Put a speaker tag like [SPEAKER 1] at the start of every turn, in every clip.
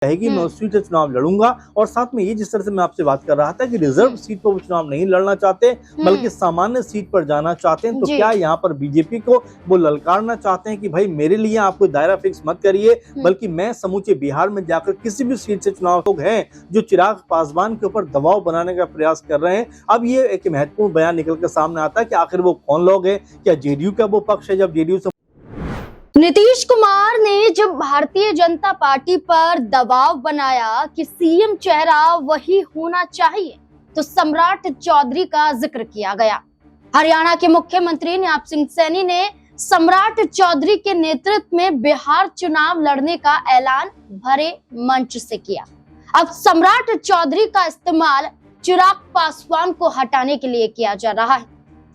[SPEAKER 1] कहेगी मैं उस सीट से चुनाव लड़ूंगा। और साथ में ये जिस तरह से मैं आपसे बात कर रहा था कि रिजर्व सीट पर वो चुनाव नहीं लड़ना चाहते बल्कि सामान्य सीट पर जाना चाहते हैं, तो क्या यहाँ पर बीजेपी को वो ललकारना चाहते हैं कि भाई मेरे लिए आप कोई दायरा फिक्स मत करिए, बल्कि मैं समूचे बिहार में जाकर किसी भी सीट से चुनाव लोग हैं जो चिराग पासवान के ऊपर दबाव बनाने का प्रयास कर रहे हैं। अब ये एक महत्वपूर्ण बयान निकल कर सामने आता है कि आखिर वो कौन लोग हैं, क्या जेडीयू का वो पक्ष है जब जेडीयू से
[SPEAKER 2] नीतीश कुमार ने जब भारतीय जनता पार्टी पर दबाव बनाया कि सीएम चेहरा वही होना चाहिए, तो सम्राट चौधरी का जिक्र किया गया। हरियाणा के मुख्यमंत्री न्याप सिंह सैनी ने सम्राट चौधरी के नेतृत्व में बिहार चुनाव लड़ने का ऐलान भरे मंच से किया। अब सम्राट चौधरी का इस्तेमाल चिराग पासवान को हटाने के लिए किया जा रहा है।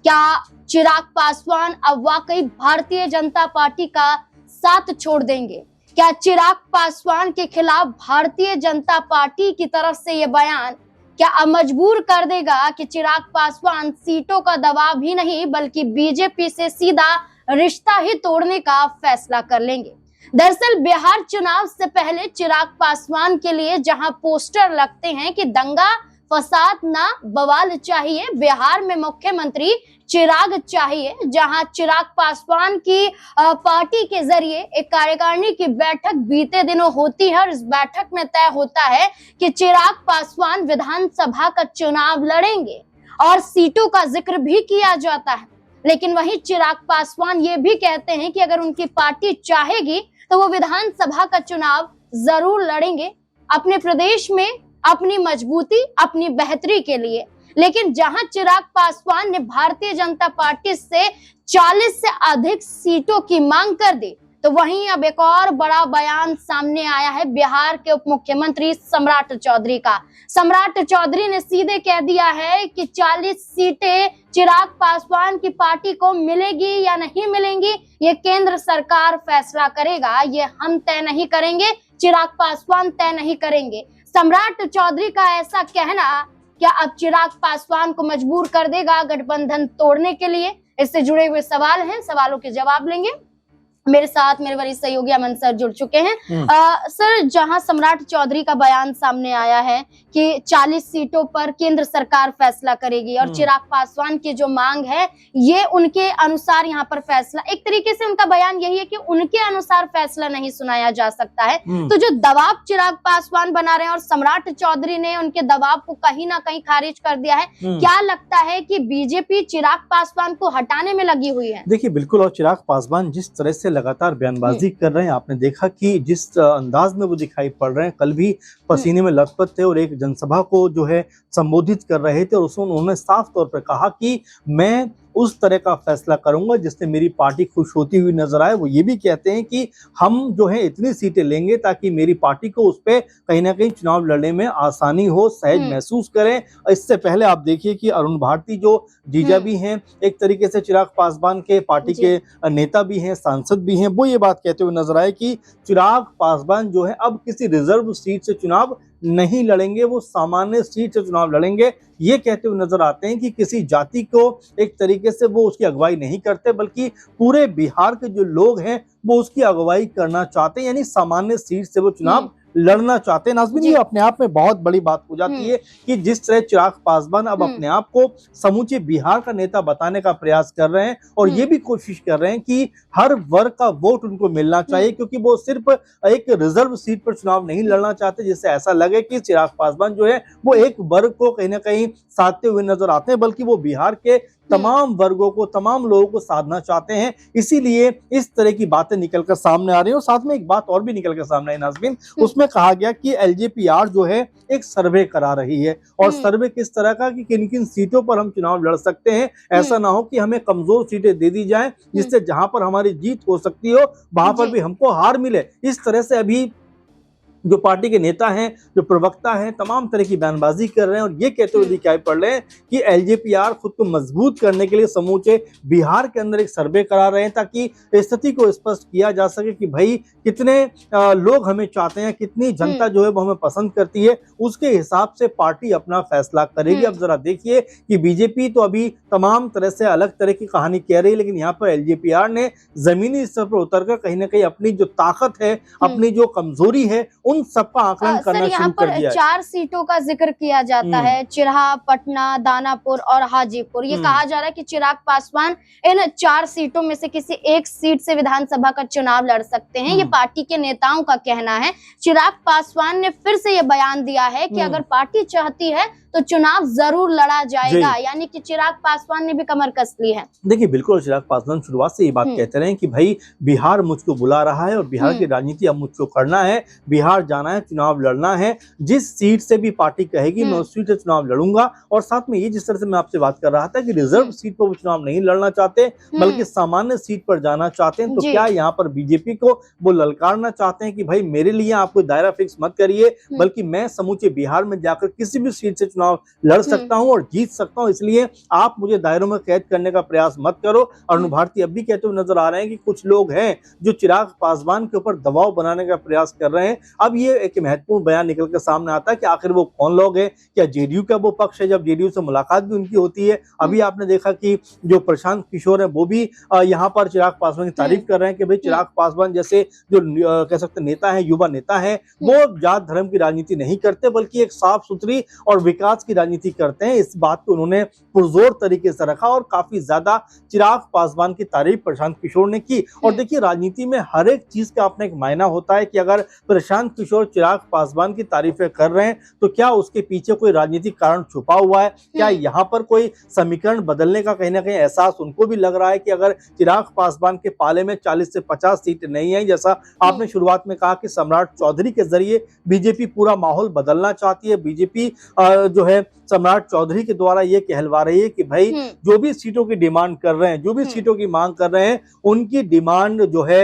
[SPEAKER 2] क्या चिराग पासवान अब वाकई भारतीय जनता पार्टी का साथ छोड़ देंगे? क्या चिराग पासवान के खिलाफ भारतीय जनता पार्टी की तरफ से यह बयान क्या अब मजबूर कर देगा कि चिराग पासवान सीटों का दबाव भी नहीं बल्कि बीजेपी से सीधा रिश्ता ही तोड़ने का फैसला कर लेंगे? दरअसल बिहार चुनाव से पहले चिराग पासवान के लिए जहां पोस्टर लगते हैं कि दंगा फसाद ना बवाल चाहिए, बिहार में मुख्यमंत्री चिराग चाहिए, जहां चिराग पासवान की पार्टी के जरिए एक कार्यकारिणी की बैठक बीते दिनों होती है और इस बैठक में तय होता है कि चिराग पासवान विधानसभा का चुनाव लड़ेंगे और सीटों का जिक्र भी किया जाता है। लेकिन वहीं चिराग पासवान ये भी कहते हैं कि अगर उनकी पार्टी चाहेगी तो वो विधानसभा का चुनाव जरूर लड़ेंगे अपने प्रदेश में अपनी मजबूती अपनी बेहतरी के लिए। लेकिन जहां चिराग पासवान ने भारतीय जनता पार्टी से 40 से अधिक सीटों की मांग कर दी, तो वहीं अब एक और बड़ा बयान सामने आया है बिहार के उप मुख्यमंत्री सम्राट चौधरी का। सम्राट चौधरी ने सीधे कह दिया है कि 40 सीटें चिराग पासवान की पार्टी को मिलेगी या नहीं मिलेंगी, ये केंद्र सरकार फैसला करेगा, ये हम तय नहीं करेंगे, चिराग पासवान तय नहीं करेंगे। सम्राट चौधरी का ऐसा कहना क्या अब चिराग पासवान को मजबूर कर देगा गठबंधन तोड़ने के लिए? इससे जुड़े हुए सवाल हैं, सवालों के जवाब लेंगे। मेरे साथ मेरे वरिष्ठ सहयोगी अमन सर जुड़ चुके हैं। सर, जहां सम्राट चौधरी का बयान सामने आया है कि 40 सीटों पर केंद्र सरकार फैसला करेगी और चिराग पासवान की जो मांग है ये उनके अनुसार यहाँ पर फैसला, एक तरीके से उनका बयान यही है कि उनके अनुसार फैसला नहीं सुनाया जा सकता है। तो जो दबाव चिराग पासवान बना रहे हैं और सम्राट चौधरी ने उनके दबाव को कहीं ना कहीं खारिज कर दिया है, क्या लगता है कि बीजेपी चिराग पासवान को हटाने में लगी हुई है?
[SPEAKER 1] देखिए बिल्कुल, और चिराग पासवान जिस तरह से लगातार बयानबाजी कर रहे हैं, आपने देखा कि जिस अंदाज में वो दिखाई पड़ रहे हैं, कल भी पसीने में लथपथ थे और एक जनसभा को जो है संबोधित कर रहे थे और उसमें उन्होंने साफ तौर पर कहा कि मैं उस तरह का फैसला करूंगा जिससे मेरी पार्टी खुश होती हुई नजर आए। वो ये भी कहते हैं कि हम जो है इतनी सीटें लेंगे ताकि मेरी पार्टी को उस पर कहीं ना कहीं चुनाव लड़ने में आसानी हो, सहज महसूस करें। इससे पहले आप देखिए कि अरुण भारती जो जीजा भी हैं, एक तरीके से चिराग पासवान के पार्टी के नेता भी हैं, सांसद भी हैं, वो ये बात कहते हुए नजर आए कि चिराग पासवान जो है अब किसी रिजर्व सीट से चुनाव नहीं लड़ेंगे, वो सामान्य सीट से चुनाव लड़ेंगे। ये कहते हुए नजर आते हैं कि किसी जाति को एक तरीके से वो उसकी अगुवाई नहीं करते बल्कि पूरे बिहार के जो लोग हैं वो उसकी अगुवाई करना चाहते हैं, यानी सामान्य सीट से वो चुनाव लड़ना चाहते हैं। नाज़मीन, ये अपने आप में बहुत बड़ी बात हो जाती है कि जिस तरह चिराग पासवान अब अपने आप को समूचे बिहार का नेता बताने का प्रयास कर रहे हैं और ये भी कोशिश कर रहे हैं कि हर वर्ग का वोट उनको मिलना चाहिए, क्योंकि वो सिर्फ एक रिजर्व सीट पर चुनाव नहीं लड़ना चाहते जिससे ऐसा लगे कि चिराग पासवान जो है वो एक वर्ग को कहीं ना कहीं साधते हुए नजर आते हैं, बल्कि वो बिहार के तमाम वर्गों को, तमाम लोगों को साधना चाहते हैं। इसीलिए इस तरह की बातें निकलकर सामने आ रही हैं। और साथ में एक बात और भी निकलकर सामने आई नाज़मीन, उसमें कहा गया कि एलजेपीआर जो है एक सर्वे करा रही है और सर्वे किस तरह का कि किन किन सीटों पर हम चुनाव लड़ सकते हैं। ऐसा ना हो कि हमें कमजोर सीटें दे दी जाएं जिससे जहां पर हमारी जीत हो सकती हो वहां पर भी हमको हार मिले। इस तरह से अभी जो पार्टी के नेता हैं, जो प्रवक्ता हैं, तमाम तरह की बयानबाजी कर रहे हैं और ये कहते हुए दिखाई पड़ रहे हैं कि एलजेपीआर खुद को मजबूत करने के लिए समूचे बिहार के अंदर एक सर्वे करा रहे हैं ताकि स्थिति को स्पष्ट किया जा सके कि भाई कितने लोग हमें चाहते हैं, कितनी जनता जो है वो हमें पसंद करती है, उसके हिसाब से पार्टी अपना फैसला करेगी। अब जरा देखिए कि बीजेपी तो अभी तमाम तरह से अलग तरह की कहानी कह रही है, लेकिन यहाँ पर एलजेपीआर ने जमीनी स्तर पर उतरकर कहीं ना कहीं अपनी जो ताकत है, अपनी जो कमजोरी है, उन सबका आकलन करना
[SPEAKER 2] सर, यहाँ
[SPEAKER 1] शुरू कर
[SPEAKER 2] पर
[SPEAKER 1] दिया है।
[SPEAKER 2] 4 सीटों का जिक्र किया जाता है, चिरहा, पटना, दानापुर और हाजीपुर। ये कहा जा रहा है कि चिराग पासवान इन 4 सीटों में से किसी एक सीट से विधानसभा का चुनाव लड़ सकते हैं। ये पार्टी के नेताओं का कहना है। चिराग पासवान ने फिर से ये बयान दिया है कि अगर पार्टी चाहती है तो चुनाव जरूर लड़ा जाएगा, यानी कि चिराग पासवान ने भी कमर कस ली है।
[SPEAKER 1] देखिए, बिल्कुल चिराग पासवान शुरुआत से ये बात कहते रहे कि भाई बिहार मुझको बुला रहा है और बिहार की राजनीति अब मुझको करना है, बिहार जाना है, चुनाव लड़ना है। जिस सीट से भी पार्टी कहेगी मैं उस सीट से चुनाव लड़ूंगा। और साथ में ये जिस तरह से मैं आपसे बात कर रहा था कि रिजर्व सीट पर वो चुनाव नहीं लड़ना चाहते बल्कि सामान्य सीट पर जाना चाहते हैं, तो क्या यहाँ पर बीजेपी को वो ललकारना चाहते हैं कि भाई मेरे लिए आप कोई दायरा फिक्स मत करिए, बल्कि मैं समूचे बिहार में जाकर किसी भी सीट से लड़ सकता हूं और जीत सकता हूं, इसलिए आप मुझे दायरों में कैद करने का प्रयास मत करो। अरुण भारती अब भी कहते हुए नजर आ रहे हैं कि कुछ लोग हैं जो चिराग पासवान के ऊपर दबाव बनाने का प्रयास कर रहे हैं। अब ये एक महत्वपूर्ण बयान निकल कर सामने आता है कि आखिर वो कौन लोग हैं, क्या जेडीयू का वो पक्ष है, जब जेडीयू से मुलाकात भी उनकी होती है। अभी आपने देखा कि जो प्रशांत किशोर है वो भी यहाँ पर चिराग पासवान की तारीफ कर रहे हैं कि भाई चिराग पासवान जैसे जो कह सकते नेता है, युवा नेता है, वो जात धर्म की राजनीति नहीं करते बल्कि एक साफ सुथरी और विकास की राजनीति करते हैं। इस बात को उन्होंने पुरजोर तरीके से रखा और काफी ज्यादा चिराग पासवान की तारीफ प्रशांत किशोर ने की। और देखिए, राजनीति में हर एक चीज का अपना एक मायना होता है कि अगर प्रशांत किशोर चिराग पासवान की तारीफें कर रहे हैं तो क्या उसके पीछे कोई राजनीतिक कारण छुपा हुआ है, क्या यहाँ पर कोई समीकरण बदलने का कहीं ना कहीं एहसास उनको भी लग रहा है कि अगर चिराग पासवान के पाले में 40 से 50 सीट नहीं है, जैसा आपने शुरुआत में कहा कि सम्राट चौधरी के जरिए बीजेपी पूरा माहौल बदलना चाहती है। बीजेपी जो है सम्राट चौधरी के द्वारा ये कहलवा रही है कि भाई जो भी सीटों की डिमांड कर रहे हैं, जो भी सीटों की मांग कर रहे हैं, उनकी डिमांड जो है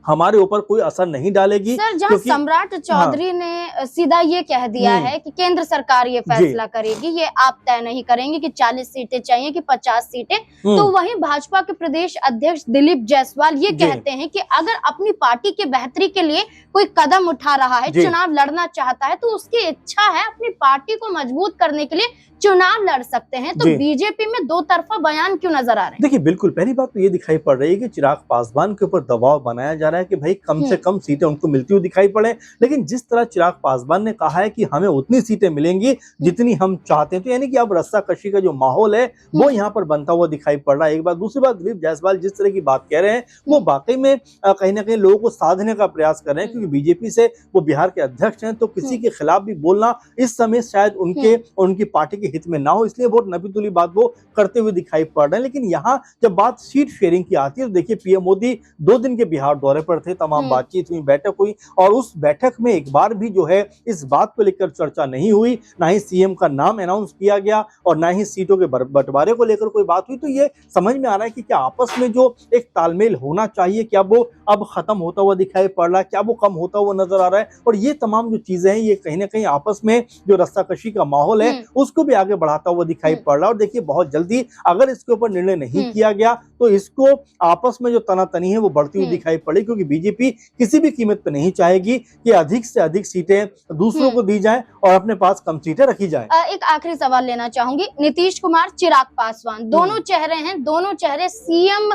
[SPEAKER 1] हमारे ऊपर कोई असर नहीं डालेगी।
[SPEAKER 2] सर, जहां सम्राट चौधरी ने सीधा ये कह दिया है कि केंद्र सरकार ये फैसला करेगी, ये आप तय नहीं करेंगे कि 40 सीटें चाहिए कि 50 सीटें, तो वहीं भाजपा के प्रदेश अध्यक्ष दिलीप जायसवाल ये कहते हैं कि अगर अपनी पार्टी के बेहतरी के लिए कोई कदम उठा रहा है, चुनाव लड़ना चाहता है, तो उसकी इच्छा है अपनी पार्टी को मजबूत करने के लिए चुनाव लड़ सकते हैं। तो बीजेपी में दो तरफा बयान क्यों नजर आ रहे हैं?
[SPEAKER 1] देखिए, बिल्कुल पहली बात तो ये दिखाई पड़ रही है कि चिराग पासवान के ऊपर दबाव बनाया जा रहा है कि भाई कम से कम सीटें उनको मिलती हुई दिखाई पड़े। लेकिन जिस तरह चिराग पासवान ने कहा है कि हमें उतनी सीटें मिलेंगी जितनी हम चाहते हैं, तो यानी कि अब रस्साकशी का जो माहौल है वो यहाँ पर बनता हुआ दिखाई पड़ रहा है। एक बात, दूसरी बात, दिलीप जायसवाल जिस तरह की बात कह रहे हैं वो वाकई में कहीं ना कहीं लोगों को साधने का प्रयास कर रहे हैं, क्योंकि बीजेपी से वो बिहार के अध्यक्ष हैं, तो किसी के खिलाफ भी बोलना इस समय शायद उनकी पार्टी के हित में ना हो, इसलिए बहुत नबीतुली बात वो करते हुए दिखाई पड़ रहे हैं। लेकिन यहाँ जब बात सीट शेयरिंग की आती है तो देखिए, पीएम मोदी 2 दिन के बिहार दौरे पर थे, तमाम बातचीत हुई, बैठक हुई, और उस बैठक में एक बार भी जो है इस बात को लेकर चर्चा नहीं हुई, ना ही सीएम का नाम अनाउंस किया गया और ना ही सीटों के बंटवारे को लेकर कोई बात हुई। तो ये समझ में आ रहा है कि क्या आपस में जो एक तालमेल होना चाहिए, क्या वो अब खत्म होता हुआ दिखाई पड़ रहा है, क्या वो कम होता हुआ नजर आ रहा है। और ये तमाम जो चीजें हैं, ये कहीं ना कहीं आपस में जो रस्साकशी का माहौल है उसको भी आगे बढ़ाता हुआ दिखाई पड़ रहा है। और देखिए, बहुत जल्दी अगर इसके ऊपर निर्णय नहीं किया गया तो इसको आपस में जो तनातनी है वो बढ़ती हुई दिखाई पड़ी, क्योंकि बीजेपी किसी भी कीमत पर नहीं चाहेगी कि अधिक से अधिक सीटें दूसरों को दी जाएं और अपने पास कम सीटें रखी जाएं।
[SPEAKER 2] एक आखिरी सवाल लेना चाहूंगी। नीतीश कुमार, चिराग पासवान, दोनों चेहरे हैं, दोनों चेहरे सीएम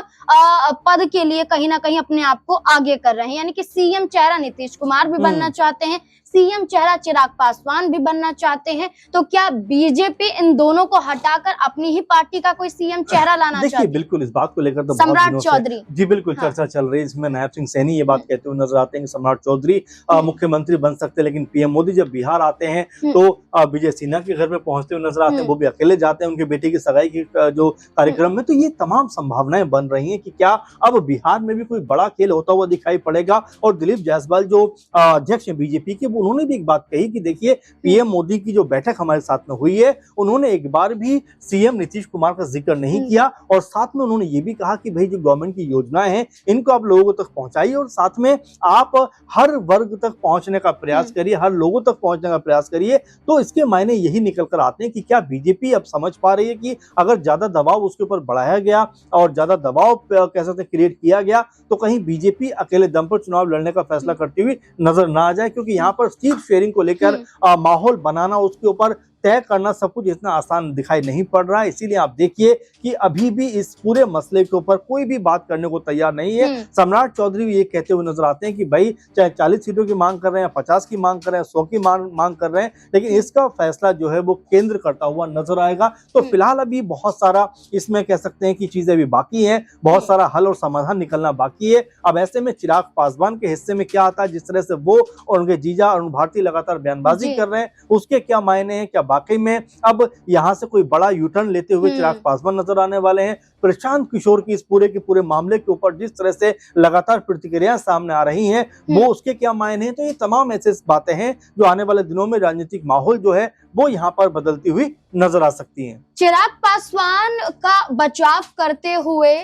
[SPEAKER 2] पद के लिए कहीं ना कहीं अपने आप को आगे कर रहे हैं, यानी कि सीएम चेहरा नीतीश कुमार भी बनना चाहते हैं, सीएम चेहरा चिराग पासवान भी बनना चाहते हैं। तो क्या बीजेपी इन दोनों को हटाकर अपनी ही पार्टी का कोई सीएम चेहरा लाना चाहती है?
[SPEAKER 1] देखिए, बिल्कुल इस बात को लेकर तो
[SPEAKER 2] सम्राट चौधरी
[SPEAKER 1] जी बिल्कुल चर्चा चल रही है। इसमें नायब सिंह सैनी ये बात कहते हुए नजर आते हैं कि सम्राट चौधरी मुख्यमंत्री बन सकते हैं, लेकिन पीएम मोदी जब बिहार आते हैं तो विजय सिन्हा के घर में पहुंचते हुए नजर आते हैं, वो भी अकेले जाते हैं उनके बेटे की सगाई की जो कार्यक्रम में। तो ये तमाम संभावनाएं बन रही हैं कि क्या अब बिहार में भी कोई बड़ा खेल होता हुआ दिखाई पड़ेगा। और दिलीप जायसवाल जो अध्यक्ष है बीजेपी के, उन्होंने भी एक बात कही कि देखिए, पीएम मोदी की जो बैठक हमारे साथ में हुई है, उन्होंने एक बार भी सीएम नीतीश कुमार का जिक्र नहीं किया, और साथ में उन्होंने ये भी कहा कि भाई जो गवर्नमेंट की योजनाएं हैं इनको आप लोगों तक पहुंचाइए, और साथ में आप हर वर्ग तक पहुंचने का प्रयास करिए, हर लोगों तक पहुंचने का प्रयास करिए। तो इसके मायने यही निकल कर आते हैं कि क्या बीजेपी अब समझ पा रही है कि अगर ज्यादा दबाव उसके ऊपर बढ़ाया गया और ज्यादा दबाव कह सकते क्रिएट किया गया तो कहीं बीजेपी अकेले दम पर चुनाव लड़ने का फैसला करती हुई नजर ना आ जाए, क्योंकि यहाँ पर सीट शेयरिंग को लेकर माहौल बनाना, उसके ऊपर तय करना सब कुछ इतना आसान दिखाई नहीं पड़ रहा है। इसीलिए आप देखिए कि अभी भी इस पूरे मसले के ऊपर कोई भी बात करने को तैयार नहीं है। सम्राट चौधरी भी ये कहते हुए नजर आते हैं कि भाई चाहे 40 सीटों की मांग कर रहे हैं, 50 की मांग कर रहे हैं, 100 की मांग कर रहे हैं, लेकिन इसका फैसला जो है वो केंद्र करता हुआ नजर आएगा। तो फिलहाल अभी बहुत सारा इसमें कह सकते हैं कि चीजें भी बाकी हैं, बहुत सारा हल और समाधान निकलना बाकी है। अब ऐसे में चिराग पासवान के हिस्से में क्या आता है, जिस तरह से वो और उनके जीजा अरुण भारती लगातार बयानबाजी कर रहे हैं, उसके क्या मायने हैं, क्या वाकई में अब यहां से कोई बड़ा यूटर्न लेते हुए चिराग पासवान नजर आने वाले हैं। प्रशांत किशोर की इस पूरे के पूरे मामले के ऊपर जिस तरह से लगातार प्रतिक्रियाएं सामने आ रही हैं, वो उसके क्या मायने हैं। तो ये तमाम ऐसी बातें हैं जो आने वाले दिनों में राजनीतिक माहौल जो है वो यहाँ पर बदलती हुई नजर आ सकती हैं।
[SPEAKER 2] चिराग पासवान का बचाव करते हुए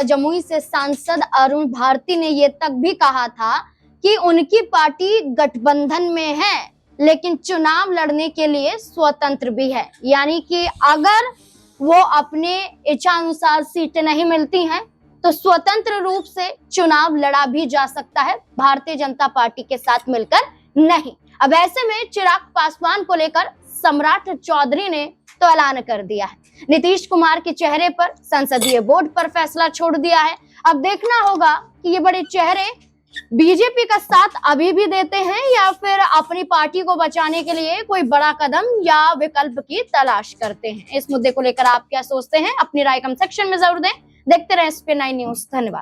[SPEAKER 2] जमुई से सांसद अरुण भारती ने ये तक भी कहा था कि उनकी पार्टी गठबंधन में है, लेकिन चुनाव लड़ने के लिए स्वतंत्र भी है। यानी कि अगर वो अपने इच्छा अनुसार सीटें नहीं मिलती हैं तो स्वतंत्र रूप से चुनाव लड़ा भी जा सकता है, भारतीय जनता पार्टी के साथ मिलकर नहीं। अब ऐसे में चिराग पासवान को लेकर सम्राट चौधरी ने तो ऐलान कर दिया है, नीतीश कुमार के चेहरे पर संसदीय बोर्ड पर फैसला छोड़ दिया है। अब देखना होगा कि ये बड़े चेहरे बीजेपी का साथ अभी भी देते हैं या फिर अपनी पार्टी को बचाने के लिए कोई बड़ा कदम या विकल्प की तलाश करते हैं। इस मुद्दे को लेकर आप क्या सोचते हैं, अपनी राय कमेंट सेक्शन में जरूर दें। देखते रहें SP9 न्यूज़। धन्यवाद।